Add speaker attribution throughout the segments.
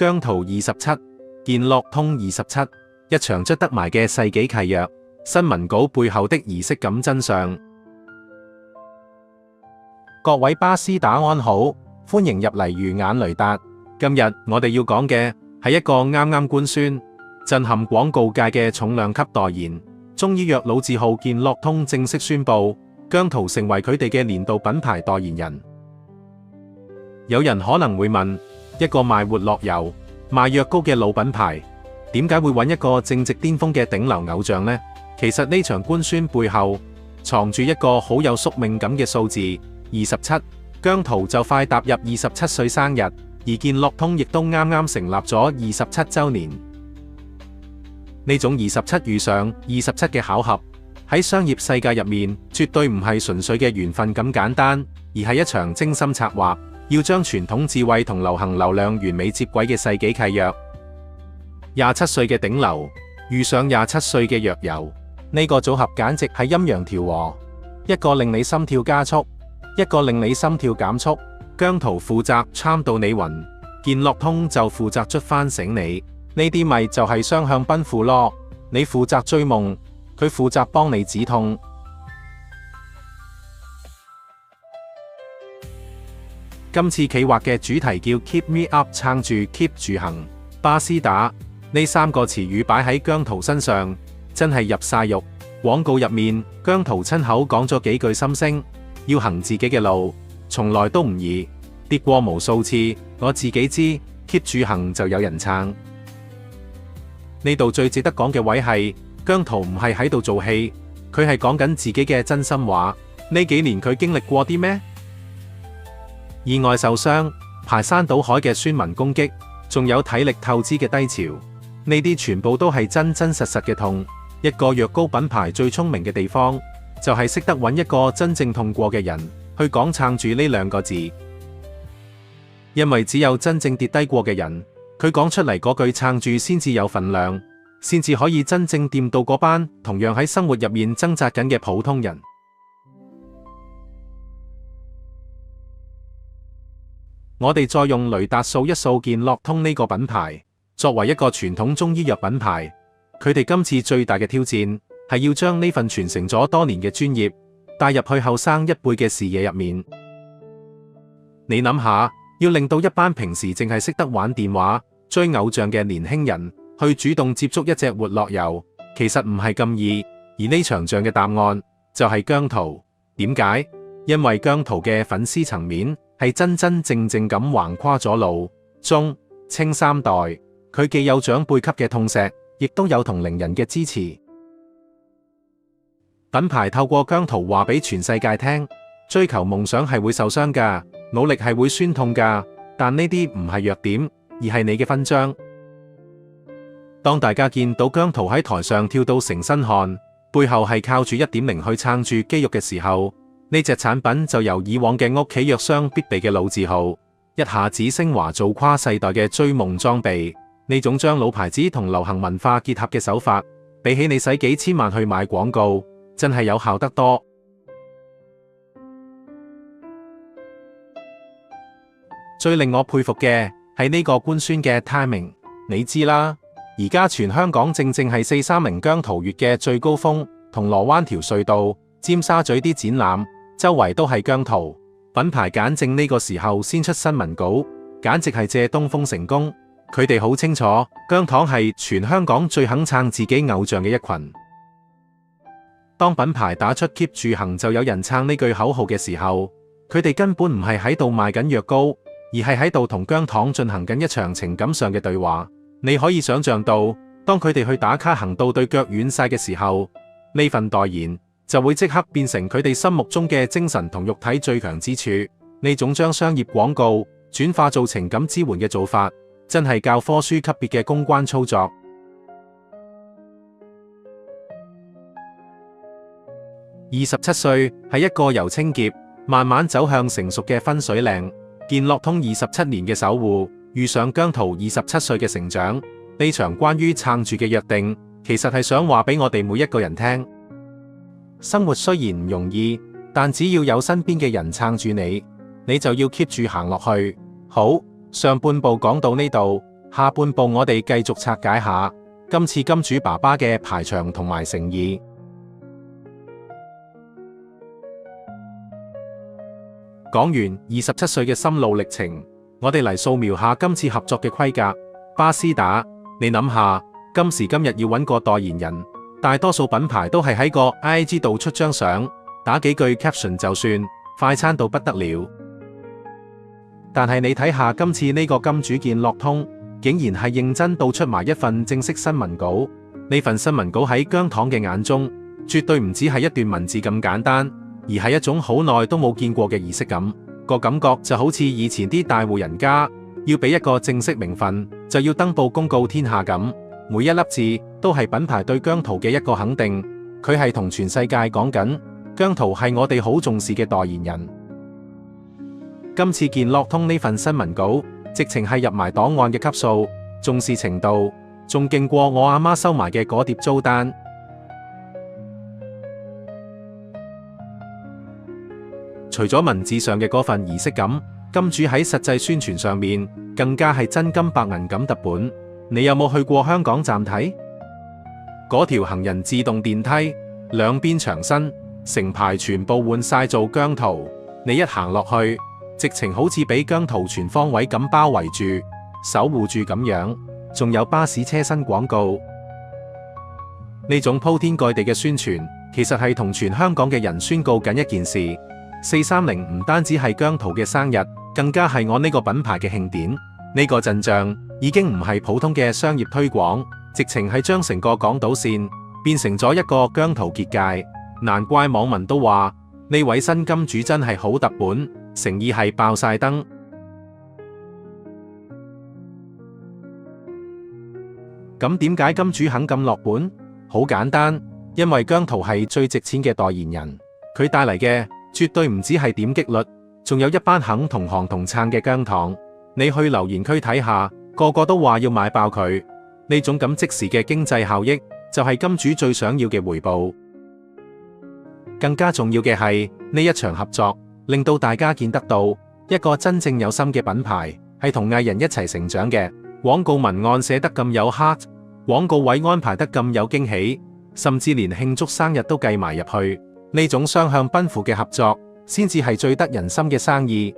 Speaker 1: 姜濤27，健樂通27，一場捽得埋嘅世紀契約。新聞稿背後的儀式感真相。各位巴斯打安好，歡迎入嚟魚眼雷達。今日我哋要講嘅係一個啱啱官宣、震撼廣告界嘅重量級代言。中醫藥老字號健樂通正式宣布，姜濤成為佢哋嘅年度品牌代言人。有人可能會問，一個賣活絡油、賣藥膏嘅老品牌，點解會揾一個正值巔峰嘅頂流偶像呢？其實呢場官宣背後藏住一個好有宿命感嘅數字27，姜濤就快踏入27歲生日，而健樂通亦都啱啱成立咗27週年。呢種27遇上27嘅巧合，喺商業世界入面絕對唔係純粹嘅緣分咁簡單，而係一場精心策劃，要將傳統智慧同流行流量完美接軌嘅世紀契約。27歲嘅頂流遇上27歲嘅弱油，呢個組合簡直係陰陽調和，一個令你心跳加速，一個令你心跳減速。姜濤負責參到你暈，健樂通就負責捽翻醒你，呢啲咪就係雙向奔赴咯。你負責追夢，佢負責幫你止痛。今次企劃嘅主題叫 Keep Me Up， 撐住 Keep 住行。巴斯打呢3個詞語擺喺姜濤身上，真係入晒肉。廣告入面，姜濤親口講咗幾句心聲，要行自己嘅路，從來都唔易，跌過無數次，我自己知。keep 住行就有人撐。呢度最值得講嘅位係，姜濤唔係喺度做戲，佢係講緊自己嘅真心話。呢幾年佢經歷過啲咩？意外受傷、排山倒海嘅酸民攻擊，仲有體力透支嘅低潮，呢啲全部都係真真實實嘅痛。一個藥膏品牌最聰明嘅地方，就係識得揾一個真正痛過嘅人去講撐住呢2個字。因為只有真正跌低過嘅人，佢講出嚟嗰句撐住先至有份量，先至可以真正掂到嗰班同樣喺生活入面掙扎緊嘅普通人。我哋再用雷達掃一掃健樂通呢個品牌，作為一個傳統中醫藥品牌，佢哋今次最大嘅挑戰係要將呢份傳承咗多年嘅專業帶入去後生一輩嘅視野入面。你諗下，要令到一班平時淨係識得玩電話、追偶像嘅年輕人去主動接觸一隻活絡油，其實唔係咁易。而呢場仗嘅答案就係姜濤。點解？因為姜濤嘅粉絲層面係真真正正咁橫跨咗老、中、青3代，佢既有長輩級嘅痛錫，亦都有同齡人嘅支持。品牌透過姜濤話俾全世界聽，追求夢想係會受傷㗎，努力係會酸痛㗎，但呢啲唔係弱點，而係你嘅勳章。當大家見到姜濤喺台上跳到成身汗，背後係靠住1.0去撐住肌肉嘅時候，呢隻產品就由以往嘅屋企藥商必備嘅老字號，一下子升華做跨世代嘅追夢裝備。呢種將老牌子同流行文化結合嘅手法，比起你使幾千萬去買廣告，真係有效得多。最令我佩服嘅係呢個官宣嘅 timing。你知啦，而家全香港正正係430姜濤月嘅最高峰，銅鑼灣條隧道、尖沙咀啲展覽，周圍都係姜濤。品牌揀正呢個時候先出新聞稿，簡直係借東風成功。佢哋好清楚，姜糖係全香港最肯撐自己偶像嘅一群。當品牌打出 keep 住行就有人撐呢句口號嘅時候，佢哋根本唔係喺度賣緊藥膏，而係喺度同姜糖進行緊一場情感上嘅對話。你可以想象到，當佢哋去打卡行到對腳軟晒嘅時候，呢份代言就會即刻變成佢哋心目中嘅精神同肉體最強之處。呢種將商業廣告轉化做情感支援嘅做法，真係教科書級別嘅公關操作。27歲係一個由清潔慢慢走向成熟嘅分水嶺。健樂通27年嘅守護，遇上姜濤27歲嘅成長，呢場關於撐住嘅約定，其實係想話俾我哋每一個人聽。生活雖然唔容易，但只要有身邊嘅人撐住你，你就要 keep 住行落去。好，上半部講到呢度，下半部我哋繼續拆解下今次金主爸爸嘅排場同埋誠意。講完27歲嘅心路歷程，我哋嚟掃描下今次合作嘅規格。巴斯打，你諗下，今時今日要揾個代言人，大多數品牌都係喺個 IG 度出張相，打幾句 caption 就算，快餐到不得了。但係你睇下今次呢個金主健樂通，竟然係認真到出埋一份正式新聞稿。呢份新聞稿喺姜糖嘅眼中，絕對唔止係一段文字咁簡單，而係一種好耐都冇見過嘅儀式感。個感覺就好似以前啲大戶人家要俾一個正式名分，就要登報公告天下咁。每一粒字都係品牌對姜濤嘅一個肯定，佢係同全世界講緊，姜濤係我哋好重視嘅代言人。今次健樂通呢份新聞稿，直情係入埋檔案嘅級數，重視程度仲勁過我阿媽收埋嘅嗰碟租單。除咗文字上嘅嗰份儀式感，金主喺實際宣傳上面更加係真金白銀咁揼本。你有冇去過香港站睇？嗰條行人自動電梯兩邊牆身成排全部換晒做姜濤，你一行落去，直情好似俾姜濤全方位咁包圍住、守護住咁樣。仲有巴士車身廣告，呢種鋪天蓋地嘅宣傳，其實係同全香港嘅人宣告緊一件事：430唔單止係姜濤嘅生日，更加係我呢個品牌嘅慶典。呢個陣仗已經唔係普通嘅商業推廣，直情係將成個港島線變成咗一個姜濤結界。難怪網民都話呢位新金主真係好揼本，誠意係爆晒燈。咁點解金主肯咁落本？好簡單，因為姜濤係最值錢嘅代言人，佢帶嚟嘅絕對唔止係點擊率，仲有一班肯同行同撐嘅姜糖。你去留言區睇下，個個都話要買爆佢。呢種咁即時嘅經濟效益，就係金主最想要嘅回報。更加重要嘅係呢一場合作，令到大家見得到一個真正有心嘅品牌，係同藝人一齊成長嘅。廣告文案寫得咁有 heart， 廣告位安排得咁有驚喜，甚至連慶祝生日都計埋入去。呢種雙向奔赴嘅合作，先至係最得人心嘅生意。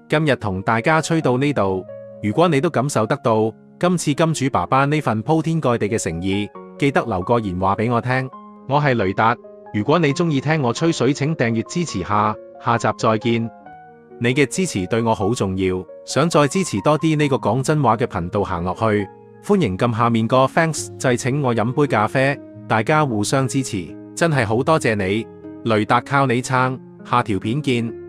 Speaker 1: 今日同大家吹到呢度，如果你都感受得到今次金主爸爸呢份鋪天蓋地嘅誠意，記得留個言話俾我聽。我係雷達，如果你中意聽我吹水，請訂閱支持下，下集再見。你嘅支持對我好重要，想再支持多啲呢個講真話嘅頻道行落去，歡迎撳下面個 Thanks 掣請我飲杯咖啡，大家互相支持，真係好多謝你。雷達靠你撐，下條片見。